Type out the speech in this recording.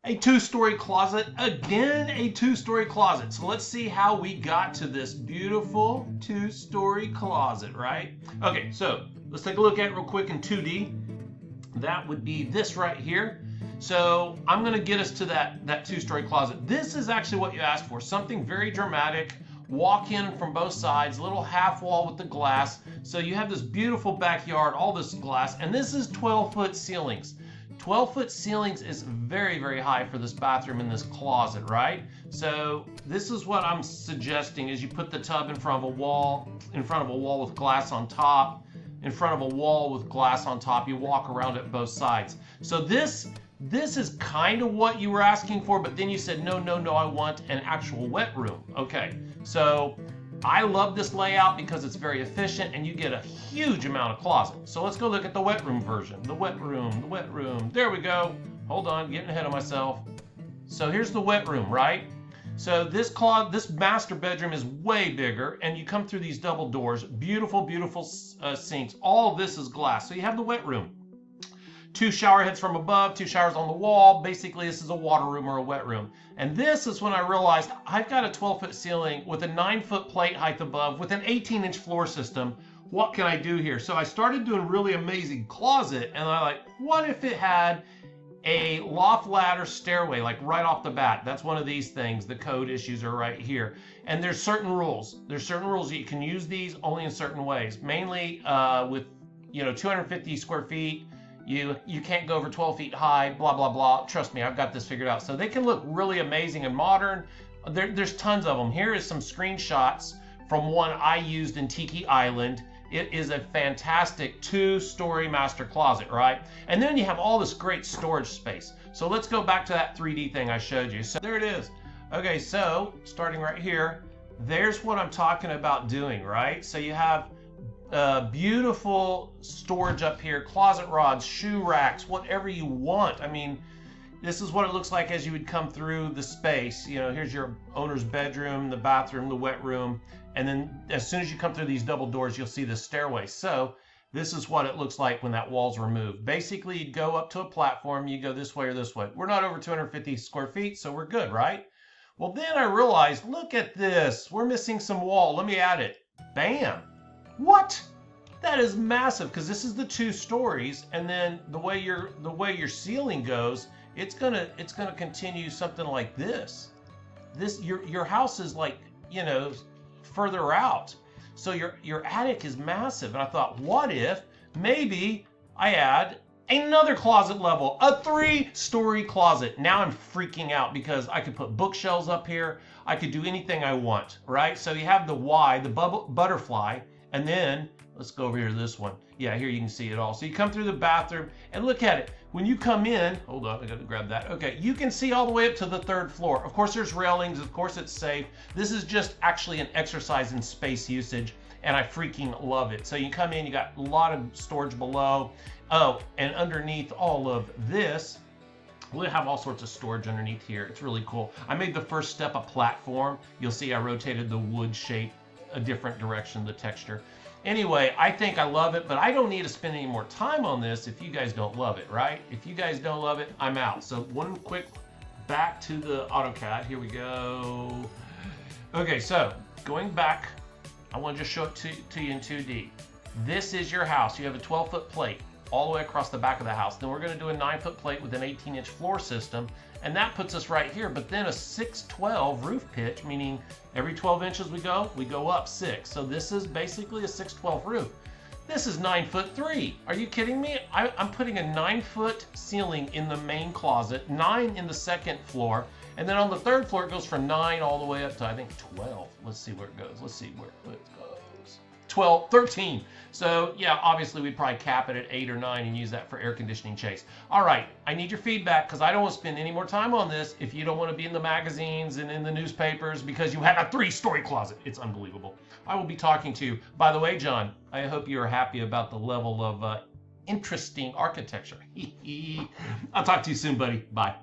A two-story closet, again a two-story closet. So let's see how we got to this beautiful two-story closet, right? Okay, so let's take a look at it real quick in 2D. That would be this right here. So I'm gonna get us to that two-story closet. This is actually what you asked for, something very dramatic. Walk in from both sides, little half wall with the glass. So you have this beautiful backyard, all this glass, and this is 12-foot ceilings. 12-foot ceilings is very, very high for this bathroom and this closet, right? So this is what I'm suggesting is you put the tub in front of a wall with glass on top, in front of a wall with glass on top. You walk around it both sides. So this is kind of what you were asking for, but then you said, no, I want an actual wet room. Okay, so I love this layout because it's very efficient and you get a huge amount of closet. So let's go look at the wet room version. The wet room. There we go. Hold on, getting ahead of myself. So here's the wet room, right? So this master bedroom is way bigger, and you come through these double doors. Beautiful, beautiful sinks. All of this is glass. So you have the wet room. 2 shower heads from above, 2 showers on the wall. Basically, this is a water room or a wet room. And this is when I realized I've got a 12-foot ceiling with a 9-foot plate height above with an 18-inch floor system. What can I do here? So I started doing really amazing closet, and I like, what if it had a loft ladder stairway, like right off the bat? That's one of these things. The code issues are right here. And there's certain rules. There's certain rules. You can use these only in certain ways. Mainly with 250 square feet. You can't go over 12 feet high, blah, blah, blah. Trust me, I've got this figured out. So they can look really amazing and modern. There's tons of them. Here is some screenshots from one I used in Tiki Island. It is a fantastic 2-story master closet, right? And then you have all this great storage space. So let's go back to that 3D thing I showed you. So there it is. Okay, so starting right here, there's what I'm talking about doing, right? So you have beautiful storage up here, closet rods, shoe racks, whatever you want. I mean, this is what it looks like as you would come through the space. Here's your owner's bedroom, the bathroom, the wet room, and then as soon as you come through these double doors, you'll see the stairway. So this is what it looks like when that wall's removed. Basically, you'd go up to a platform, you go this way or this way. We're not over 250 square feet, so we're good, right? Well, then I realized, look at this. We're missing some wall. Let me add it. Bam. What? That is massive, because this is the 2 stories, and then the way your ceiling goes, it's gonna continue something like this. Your house is like further out, so your attic is massive. And I thought, what if maybe I add another closet level, a 3-story closet? Now I'm freaking out because I could put bookshelves up here. I could do anything I want, right? So you have the Y, the butterfly. And then let's go over here to this one. Yeah, here you can see it all. So you come through the bathroom and look at it. When you come in, hold on, I got to grab that. Okay, you can see all the way up to the 3rd floor. Of course, there's railings. Of course, it's safe. This is just actually an exercise in space usage, and I freaking love it. So you come in, you got a lot of storage below. Oh, and underneath all of this, we'll have all sorts of storage underneath here. It's really cool. I made the first step a platform. You'll see I rotated the wood shape a different direction, the texture. Anyway, I think I love it, but I don't need to spend any more time on this if you guys don't love it, right? If you guys don't love it, I'm out. So one quick back to the AutoCAD. Here we go. Okay, so going back, I want to just show it to you in 2D. This is your house. You have a 12-foot plate all the way across the back of the house. Then we're going to do a 9-foot plate with an 18-inch floor system, and that puts us right here. But then a 612 roof pitch, meaning every 12 inches we go up 6. So this is basically a 612 roof. This is 9'3". Are you kidding me? I'm putting a 9-foot ceiling in the main closet, 9 in the 2nd floor, and then on the 3rd floor it goes from 9 all the way up to, I think, 12. Let's see where it goes. Let's see where it goes. 12, 13. So yeah, obviously we'd probably cap it at 8 or 9 and use that for air conditioning chase. All right, I need your feedback because I don't want to spend any more time on this if you don't want to be in the magazines and in the newspapers because you have a 3-story closet. It's unbelievable. I will be talking to you. By the way, John, I hope you're happy about the level of interesting architecture. I'll talk to you soon, buddy. Bye.